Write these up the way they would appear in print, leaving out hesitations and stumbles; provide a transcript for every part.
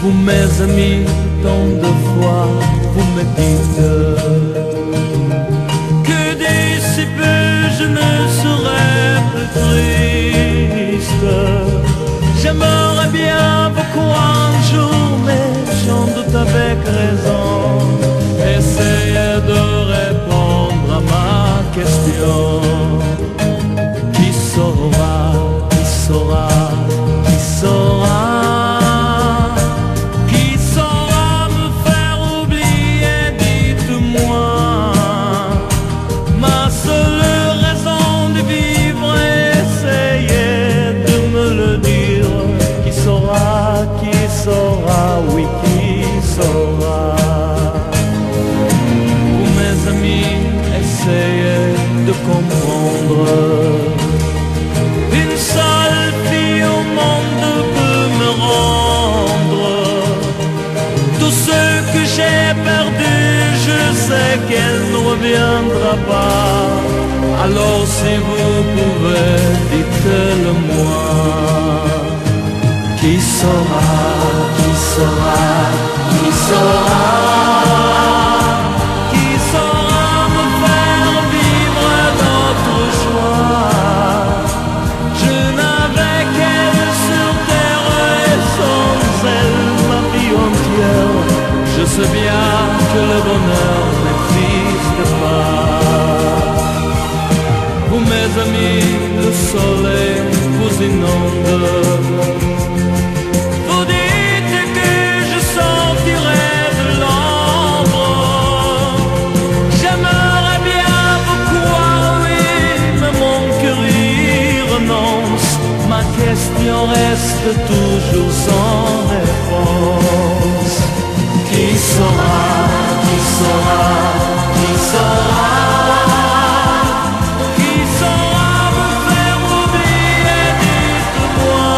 Vous mes amis, tant de fois vous me dites que d'ici peu je ne serai plus triste. J'aimerais bien vous croire un jour, mais j'en doute avec raison. Essayez de répondre à ma question. Qui saura, qui saura, qui saura? Oui, qui saura? Vous mes amis, essayez de comprendre. Une seule fille au monde peut me rendre tout ce que j'ai perdu. Je sais qu'elle ne reviendra pas. Alors si vous pouvez, dites-le moi. Qui saura, qui saura, qui saura? Qui saura me faire vivre notre joie? Je n'avais qu'elle sur terre et sans elle ma vie entière. Je sais bien que le bonheur n'existe pas. Vous mes amis, le soleil vous inonde. Ma question reste toujours sans réponse. Qui saura, qui saura, qui saura? Qui saura me faire oublier, dites-moi.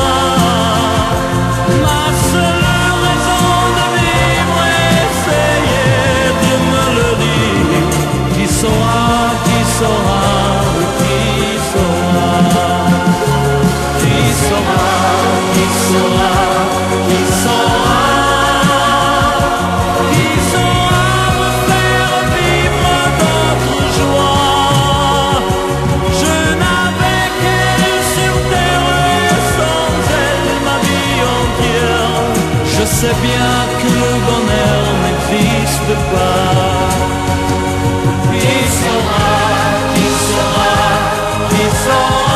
Ma seule raison de vivre, essayez de me le dire. Qui saura, qui saura, qui saura? Qui saura, qui saura, qui saura? Qui saura me faire vivre notre joie? Je n'avais qu'elle sur terre et sans elle ma vie entière. Je sais bien que le bonheur n'existe pas. Qui saura, qui saura, qui saura?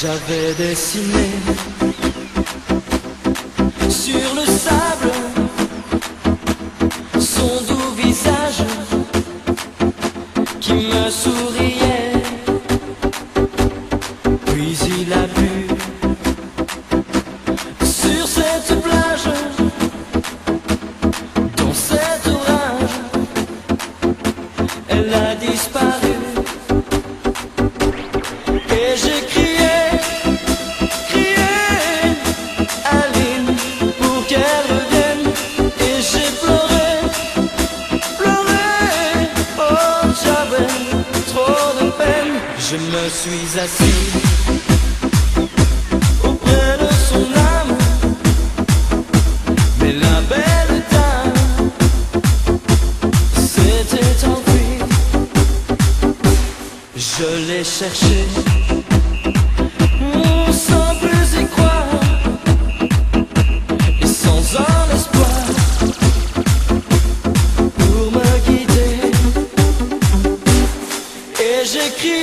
J'avais dessiné sur le sable son doux visage qui me souriait. Puis il a bu sur cette plage, dans cet orage, elle a disparu. Et j'ai crié je me suis assis auprès de son âme, mais la belle dame s'était enfuie. Je l'ai cherchée sans plus y croire et sans un espoir pour me guider. Et j'ai crié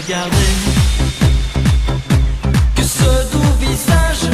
gardé que ce doux visage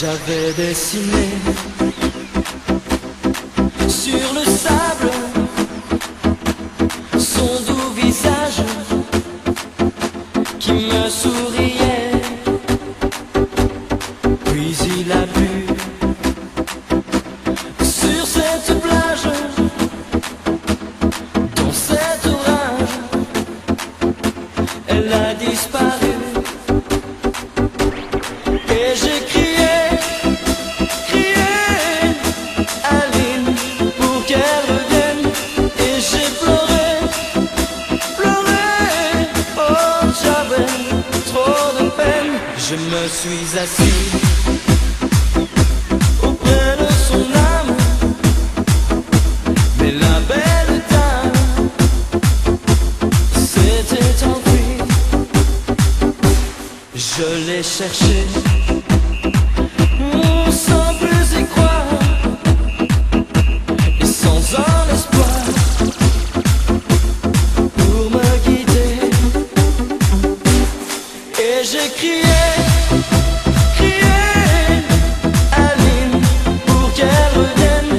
J'avais dessiné sur le sable son doux visage qui me souriait. Puis il a bu sur cette plage, dans cet orage, elle a disparu. Et j'ai crié, crié, Aline, pour qu'elle revienne. Et j'ai pleuré, pleuré, oh j'avais trop de peine. Je me suis assis auprès de son âme, mais la belle dame s'était enfuie. Je l'ai cherchée sans plus y croire et sans un espoir pour me guider. Et j'ai crié, crié, Aline, pour qu'elle revienne.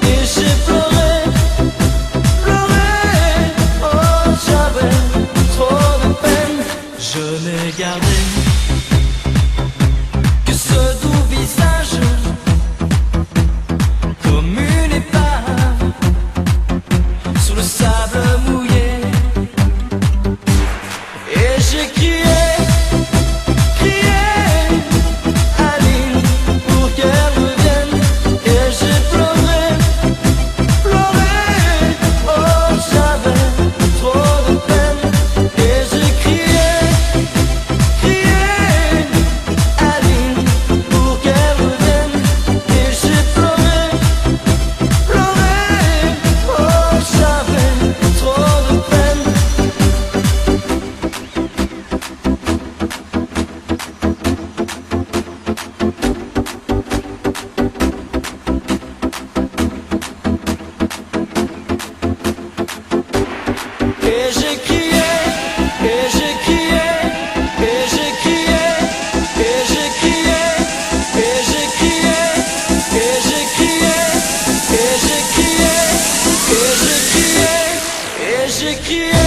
Et j'ai pleuré, pleuré, oh j'avais trop de peine. Je n'ai gardé que ce doux visage comme une épave sur le sable mouillé. Et j'ai crié, crié, Aline, pour qu'elle revienne. Et j'ai pleuré, pleuré, oh j'avais trop de peine. Et j'ai crié, crié, Aline, pour qu'elle revienne. Et j'ai pleuré, pleuré, oh j'avais trop de peine. Et j'ai crié, et j'ai crié, et j'ai crié, et j'ai crié, et j'ai crié, et j'ai crié, et j'ai crié, et j'ai crié, et j'ai crié.